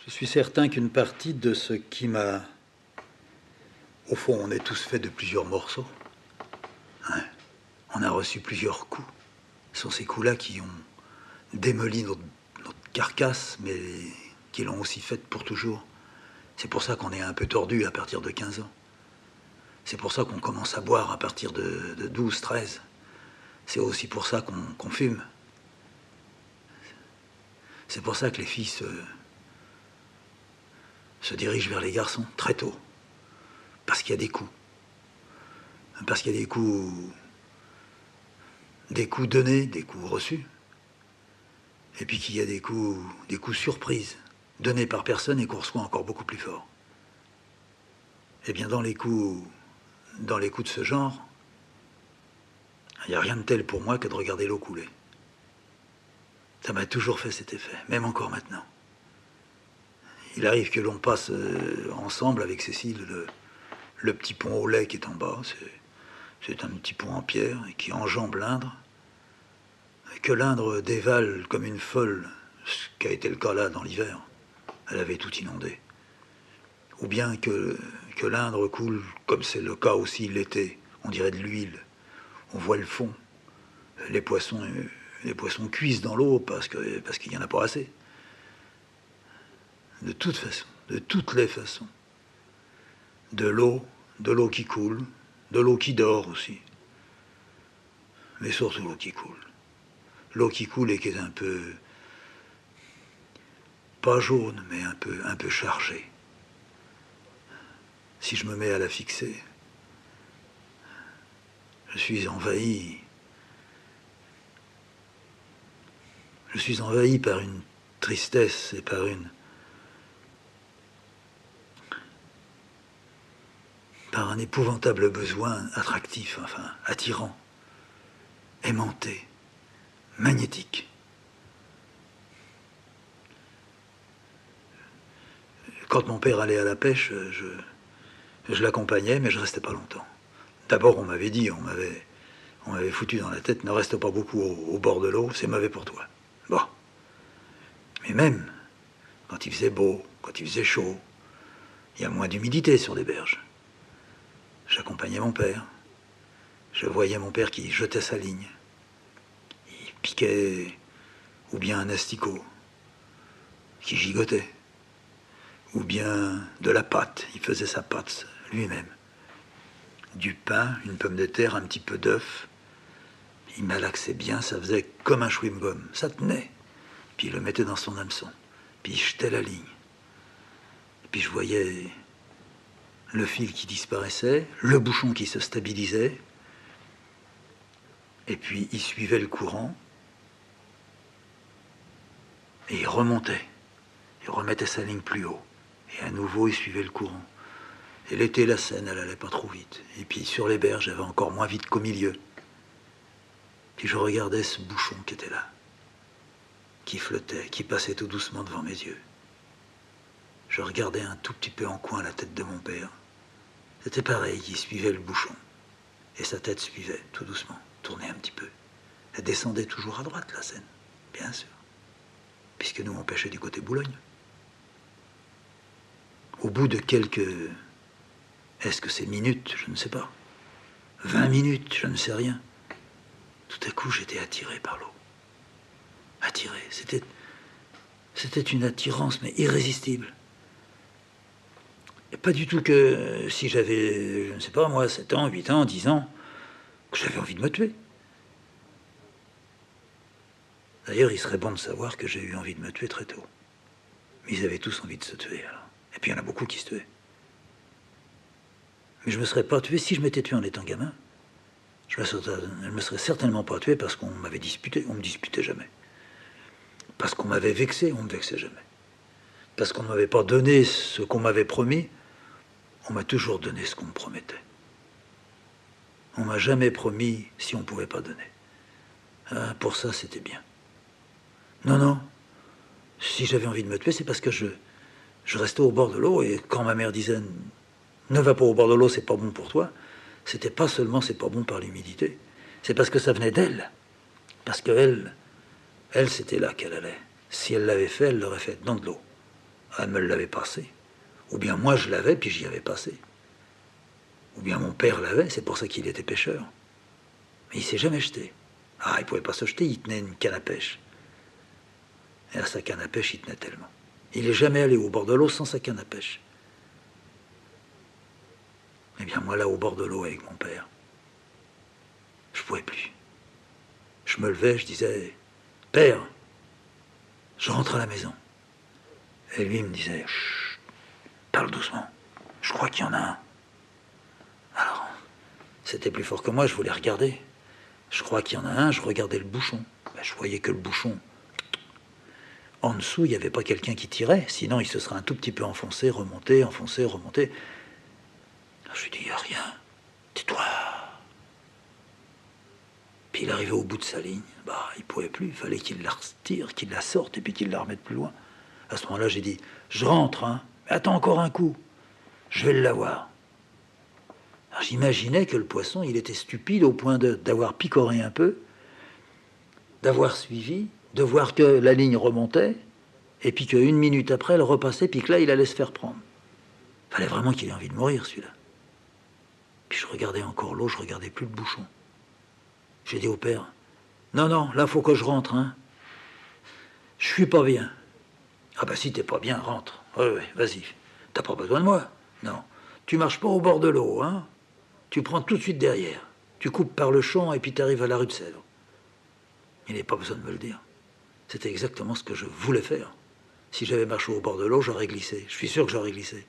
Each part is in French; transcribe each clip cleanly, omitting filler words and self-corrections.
Je suis certain qu'une partie de ce qui m'a... Au fond, on est tous faits de plusieurs morceaux. Hein. On a reçu plusieurs coups. Ce sont ces coups-là qui ont démoli notre carcasse, mais qui l'ont aussi faite pour toujours. C'est pour ça qu'on est un peu tordu à partir de 15 ans. C'est pour ça qu'on commence à boire à partir de 12, 13. C'est aussi pour ça qu'on fume. C'est pour ça que les filles se dirigent vers les garçons très tôt. Parce qu'il y a des coups. Parce qu'il y a des coups donnés, des coups reçus. Et puis qu'il y a des coups surprises, donnés par personne et qu'on reçoit encore beaucoup plus fort. Eh bien, dans les coups de ce genre, il n'y a rien de tel pour moi que de regarder l'eau couler. Ça m'a toujours fait cet effet, même encore maintenant. Il arrive que l'on passe ensemble avec Cécile le petit pont au lait qui est en bas. C'est un petit pont en pierre qui enjambe l'Indre. Que l'Indre dévale comme une folle, ce qui a été le cas là dans l'hiver. Elle avait tout inondé. Ou bien que l'Indre coule, comme c'est le cas aussi l'été, on dirait de l'huile. On voit le fond. Les poissons cuisent dans l'eau parce qu'il n'y en a pas assez. De toute façon, de toutes les façons. De l'eau qui coule, de l'eau qui dort aussi. Mais surtout l'eau qui coule. L'eau qui coule et qui est un peu, pas jaune, mais un peu chargée. Si je me mets à la fixer, je suis envahi par une tristesse et par un épouvantable besoin attractif, enfin, attirant, aimanté, magnétique. Quand mon père allait à la pêche, je l'accompagnais, mais je restais pas longtemps. D'abord, on m'avait foutu dans la tête, ne reste pas beaucoup au bord de l'eau, c'est mauvais pour toi. Bon. Mais même, quand il faisait beau, quand il faisait chaud, il y a moins d'humidité sur les berges. J'accompagnais mon père. Je voyais mon père qui jetait sa ligne. Il piquait ou bien un asticot qui gigotait, ou bien de la pâte. Il faisait sa pâte lui-même. Du pain, une pomme de terre, un petit peu d'œuf. Il malaxait bien, ça faisait comme un chewing-gum. Ça tenait. Puis il le mettait dans son hameçon. Puis il jetait la ligne. Et puis je voyais le fil qui disparaissait, le bouchon qui se stabilisait. Et puis il suivait le courant. Et il remontait. Il remettait sa ligne plus haut. Et à nouveau, il suivait le courant. Et l'été, la Seine, elle allait pas trop vite. Et puis sur les berges, elle va encore moins vite qu'au milieu. Puis je regardais ce bouchon qui était là, qui flottait, qui passait tout doucement devant mes yeux. Je regardais un tout petit peu en coin la tête de mon père. C'était pareil, il suivait le bouchon. Et sa tête suivait, tout doucement, tournait un petit peu. Elle descendait toujours à droite, la Seine, bien sûr. Puisque nous, on pêchait du côté Boulogne. Au bout de quelques... Est-ce que c'est minutes? Je ne sais pas. 20 minutes, je ne sais rien. Tout à coup, j'étais attiré par l'eau. Attiré. C'était une attirance, mais irrésistible. Et pas du tout que si j'avais, je ne sais pas moi, 7 ans, 8 ans, 10 ans, que j'avais envie de me tuer. D'ailleurs, il serait bon de savoir que j'ai eu envie de me tuer très tôt. Mais ils avaient tous envie de se tuer, alors. Et puis il y en a beaucoup qui se tuaient. Mais je ne me serais pas tué si je m'étais tué en étant gamin. Je ne me serais certainement pas tué parce qu'on m'avait disputé. On ne me disputait jamais. Parce qu'on m'avait vexé, on ne me vexait jamais. Parce qu'on ne m'avait pas donné ce qu'on m'avait promis, on m'a toujours donné ce qu'on me promettait. On m'a jamais promis si on ne pouvait pas donner. Ah, pour ça, c'était bien. Non, non. Si j'avais envie de me tuer, c'est parce que je restais au bord de l'eau et quand ma mère disait « Ne va pas au bord de l'eau, c'est pas bon pour toi », c'était pas seulement c'est pas bon par l'humidité, c'est parce que ça venait d'elle. Parce qu'elle, c'était là qu'elle allait. Si elle l'avait fait, elle l'aurait fait dans de l'eau. Elle me l'avait passé. Ou bien moi je l'avais, puis j'y avais passé. Ou bien mon père l'avait, c'est pour ça qu'il était pêcheur. Mais il s'est jamais jeté. Ah, il pouvait pas se jeter, il tenait une canne à pêche. Et à sa canne à pêche, il tenait tellement. Il n'est jamais allé au bord de l'eau sans sa canne à pêche. Eh bien, moi, là, au bord de l'eau avec mon père, je pouvais plus. Je me levais, je disais, Père, je rentre à la maison. Et lui, il me disait, chut, parle doucement, je crois qu'il y en a un. Alors, c'était plus fort que moi, je voulais regarder. Je crois qu'il y en a un, je regardais le bouchon. Ben, je voyais que le bouchon, en dessous, il n'y avait pas quelqu'un qui tirait, sinon il se serait un tout petit peu enfoncé, remonté, enfoncé, remonté. Alors, je lui dis, il n'y a rien, tais-toi. Puis il arrivait au bout de sa ligne, bah, il ne pouvait plus, il fallait qu'il la retire, qu'il la sorte et puis qu'il la remette plus loin. À ce moment-là, j'ai dit, je rentre, hein, mais attends encore un coup, je vais l'avoir. Alors j'imaginais que le poisson, il était stupide au point d'avoir picoré un peu, d'avoir suivi, de voir que la ligne remontait, et puis qu'une minute après, elle repassait, puis que là, il allait se faire prendre. Il fallait vraiment qu'il ait envie de mourir, celui-là. Puis je regardais encore l'eau, je regardais plus le bouchon. J'ai dit au père, non, non, là, faut que je rentre, hein. Je suis pas bien. Ah bah si t'es pas bien, rentre. Oui, oui, vas-y. T'as pas besoin de moi. Non. Tu marches pas au bord de l'eau, hein. Tu prends tout de suite derrière. Tu coupes par le champ et puis t'arrives à la rue de Sèvres. Il n'est pas besoin de me le dire. C'était exactement ce que je voulais faire. Si j'avais marché au bord de l'eau, j'aurais glissé. Je suis sûr que j'aurais glissé.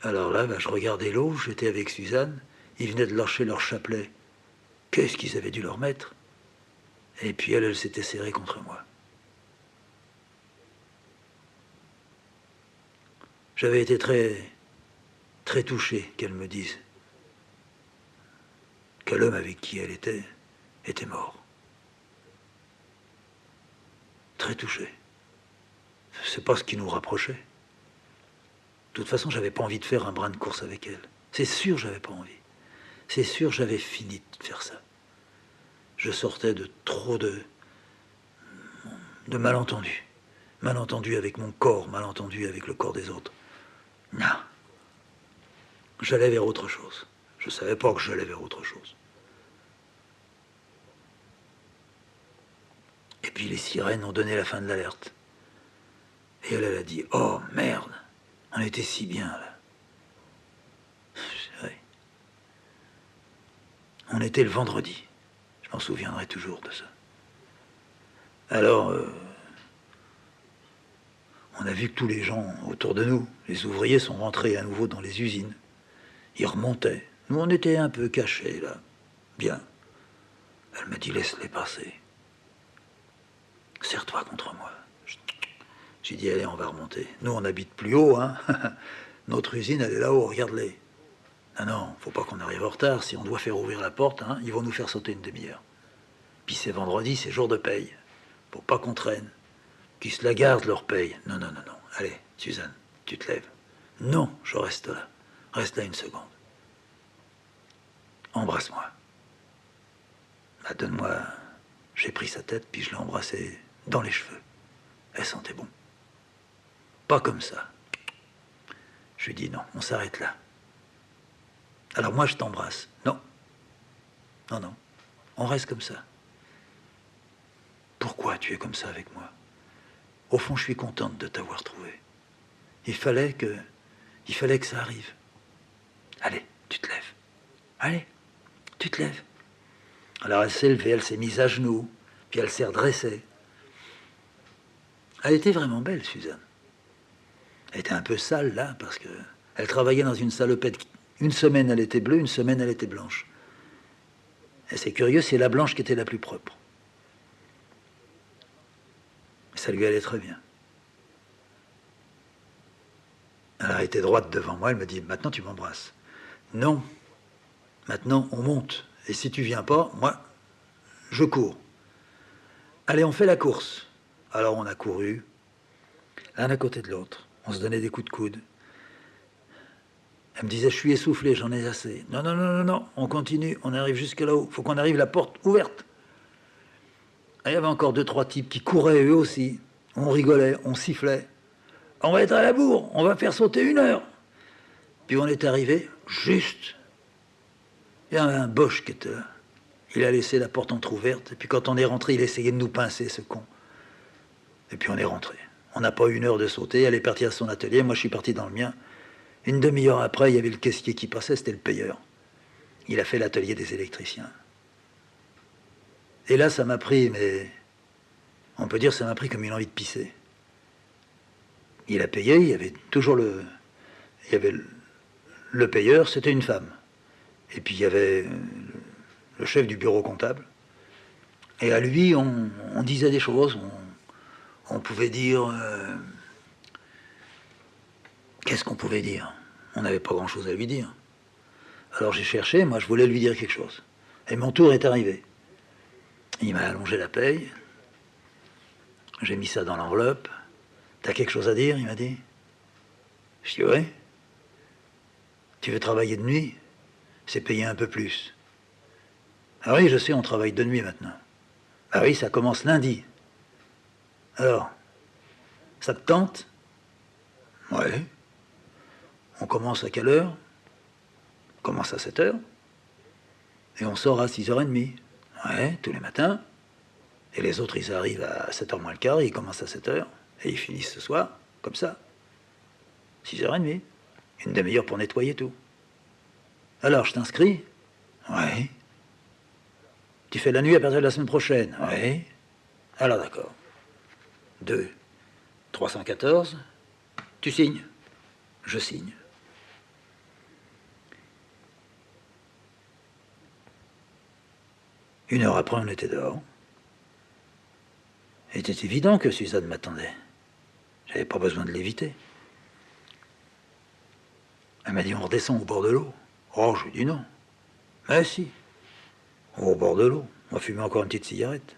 Alors là, bah, je regardais l'eau, j'étais avec Suzanne. Ils venaient de lâcher leur chapelet. Qu'est-ce qu'ils avaient dû leur mettre? Et puis elle s'était serrée contre moi. J'avais été très touché qu'elle me dise que l'homme avec qui elle était mort. Très touché. C'est pas ce qui nous rapprochait. De toute façon, j'avais pas envie de faire un brin de course avec elle. C'est sûr, j'avais pas envie. C'est sûr, j'avais fini de faire ça. Je sortais de trop de malentendus. Malentendus avec mon corps, malentendus avec le corps des autres. Non. J'allais vers autre chose. Je savais pas que j'allais vers autre chose. Et puis les sirènes ont donné la fin de l'alerte. Et elle a dit, oh merde, on était si bien là. Oui. On était le vendredi. Je m'en souviendrai toujours de ça. Alors, on a vu que tous les gens autour de nous, les ouvriers, sont rentrés à nouveau dans les usines. Ils remontaient. Nous, on était un peu cachés, là. Bien. Elle m'a dit, laisse-les passer. Serre-toi contre moi. J'ai dit, allez, on va remonter. Nous, on habite plus haut, hein. Notre usine, elle est là-haut, regarde-les. Ah non, faut pas qu'on arrive en retard. Si on doit faire ouvrir la porte, hein, ils vont nous faire sauter une demi-heure. Puis c'est vendredi, c'est jour de paye. Faut pas qu'on traîne. Qu'ils se la gardent, leur paye. Non, non, non, non. Allez, Suzanne, tu te lèves. Non, je reste là. Reste là une seconde. Embrasse-moi. Bah, donne-moi... J'ai pris sa tête, puis je l'ai embrassée dans les cheveux. Elle sentait bon. Pas comme ça. Je lui dis non, on s'arrête là. Alors moi, je t'embrasse. Non. Non, non. On reste comme ça. Pourquoi tu es comme ça avec moi? Au fond, je suis contente de t'avoir trouvé. Il fallait que ça arrive. Allez, tu te lèves. Allez, tu te lèves. Alors elle s'est levée, elle s'est mise à genoux, puis elle s'est redressée. Elle était vraiment belle, Suzanne. Elle était un peu sale, là, parce que elle travaillait dans une salopette. Une semaine, elle était bleue, une semaine, elle était blanche. Et c'est curieux, c'est la blanche qui était la plus propre. Ça lui allait très bien. Elle a été droite devant moi, elle me dit, maintenant tu m'embrasses. Non, maintenant on monte. Et si tu viens pas, moi, je cours. Allez, on fait la course. Alors on a couru, l'un à côté de l'autre. On se donnait des coups de coude. Elle me disait, je suis essoufflé, j'en ai assez. Non, non, non, non, non, on continue, on arrive jusque là-haut. Il faut qu'on arrive la porte ouverte. Et il y avait encore 2-3 types qui couraient eux aussi. On rigolait, on sifflait. On va être à la bourre, on va faire sauter 1 heure. Puis on est arrivé, juste. Il y avait un Boche qui était là. Il a laissé la porte entrouverte. Et puis quand on est rentré, il essayait de nous pincer, ce con. Et puis on est rentré. On n'a pas eu 1 heure de sauter. Elle est partie à son atelier. Moi, je suis parti dans le mien. Une demi-heure après, il y avait le caissier qui passait. C'était le payeur. Il a fait l'atelier des électriciens. Et là, ça m'a pris, mais... On peut dire ça m'a pris comme une envie de pisser. Il a payé. Il y avait toujours le... Il y avait le payeur. C'était une femme. Et puis il y avait le chef du bureau comptable. Et à lui, on disait des choses. On pouvait dire... qu'est-ce qu'on pouvait dire? On n'avait pas grand-chose à lui dire. Alors j'ai cherché, moi je voulais lui dire quelque chose. Et mon tour est arrivé. Il m'a allongé la paye. J'ai mis ça dans l'enveloppe. T'as quelque chose à dire? Il m'a dit. Je dis ouais. Tu veux travailler de nuit? C'est payé un peu plus. Ah oui, je sais, on travaille de nuit maintenant. Ah oui, ça commence lundi. Alors, ça te tente? Ouais. On commence à quelle heure? On commence à 7 heures. Et on sort à 6h30. Ouais, tous les matins. Et les autres, ils arrivent à 7h moins le quart, ils commencent à 7h. Et ils finissent ce soir, comme ça. 6h30. Une demi-heure pour nettoyer tout. Alors, je t'inscris? Ouais. Tu fais la nuit à partir de la semaine prochaine? Ouais. Alors, d'accord. 2, 314. Tu signes? Je signe. Une heure après, on était dehors. Il était évident que Suzanne m'attendait. J'avais pas besoin de l'éviter. Elle m'a dit, on redescend au bord de l'eau. Oh, je lui ai dit non. Mais si. Au bord de l'eau. On va fumer encore une petite cigarette.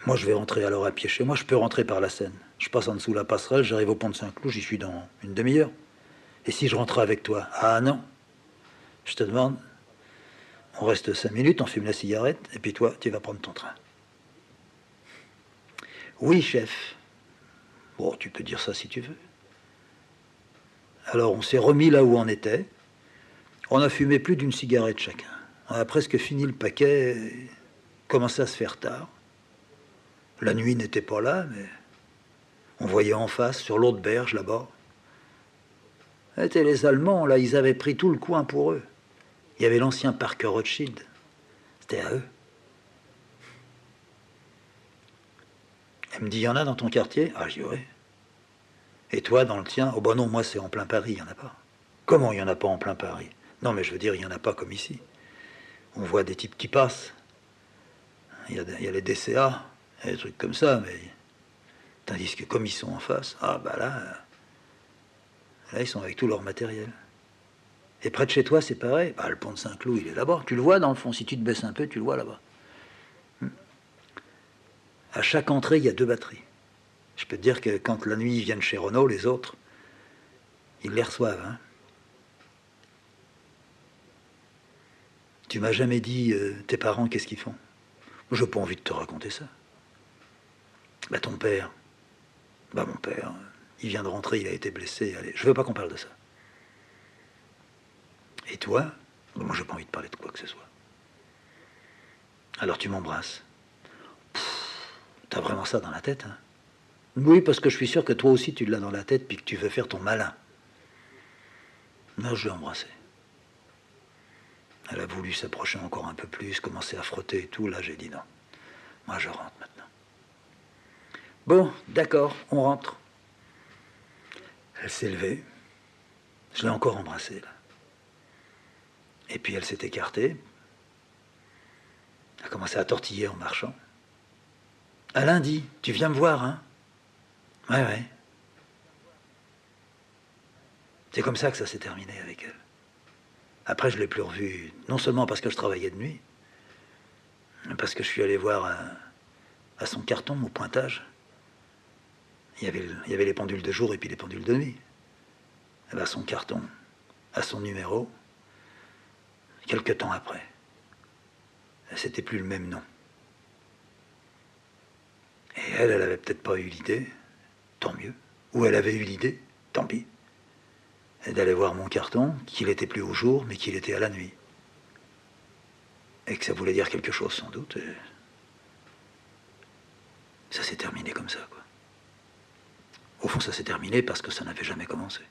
Moi, je vais rentrer alors à pied chez moi. Je peux rentrer par la Seine. Je passe en dessous la passerelle, j'arrive au pont de Saint-Cloud, j'y suis dans une demi-heure. Et si je rentrais avec toi? Ah non. Je te demande, on reste 5 minutes, on fume la cigarette, et puis toi, tu vas prendre ton train. Oui, chef. Bon, tu peux dire ça si tu veux. Alors, on s'est remis là où on était. On a fumé plus d'une cigarette chacun. On a presque fini le paquet. Et commençait à se faire tard. La nuit n'était pas là, mais on voyait en face, sur l'autre berge là-bas. C'était les Allemands, là, ils avaient pris tout le coin pour eux. Il y avait l'ancien parc Rothschild. C'était à eux. Elle me dit, il y en a dans ton quartier? Ah, je dis, oui. Et toi, dans le tien? Oh, bah non, moi, c'est en plein Paris, il n'y en a pas. Comment il n'y en a pas en plein Paris? Non, mais je veux dire, il n'y en a pas comme ici. On voit des types qui passent. Il y a les DCA, il y a des trucs comme ça, mais... Tandis que comme ils sont en face, ah, bah là, ils sont avec tout leur matériel. Et près de chez toi, c'est pareil. Bah, le pont de Saint-Cloud, il est là-bas. Tu le vois, dans le fond. Si tu te baisses un peu, tu le vois là-bas. À chaque entrée, il y a 2 batteries. Je peux te dire que quand la nuit, ils viennent chez Renault, les autres, ils les reçoivent. Hein. Tu m'as jamais dit, tes parents, qu'est-ce qu'ils font? Je n'ai pas envie de te raconter ça. Bah, ton père. Bah, mon père, il vient de rentrer, il a été blessé. Allez, je veux pas qu'on parle de ça. Et toi? Bah, moi, j'ai pas envie de parler de quoi que ce soit. Alors tu m'embrasses. T'as vraiment ça dans la tête, hein? Oui, parce que je suis sûr que toi aussi tu l'as dans la tête puis que tu veux faire ton malin. Non, je l'ai embrassé. Elle a voulu s'approcher encore un peu plus, commencer à frotter et tout. Là, j'ai dit non. Moi, je rentre maintenant. Bon, d'accord, on rentre. Elle s'est levée. Je l'ai encore embrassée, là. Et puis elle s'est écartée. Elle a commencé à tortiller en marchant. À lundi, tu viens me voir, hein? Ouais, ouais. C'est comme ça que ça s'est terminé avec elle. Après, je ne l'ai plus revue, non seulement parce que je travaillais de nuit, mais parce que je suis allé voir à son carton, au pointage. Il y avait les pendules de jour et puis les pendules de nuit. Et bien, son carton, à son numéro, quelques temps après, c'était plus le même nom. Et elle avait peut-être pas eu l'idée, tant mieux. Ou elle avait eu l'idée, tant pis. Et d'aller voir mon carton, qu'il n'était plus au jour, mais qu'il était à la nuit. Et que ça voulait dire quelque chose, sans doute. Et ça s'est terminé comme ça, quoi. Au fond, ça s'est terminé parce que ça n'avait jamais commencé.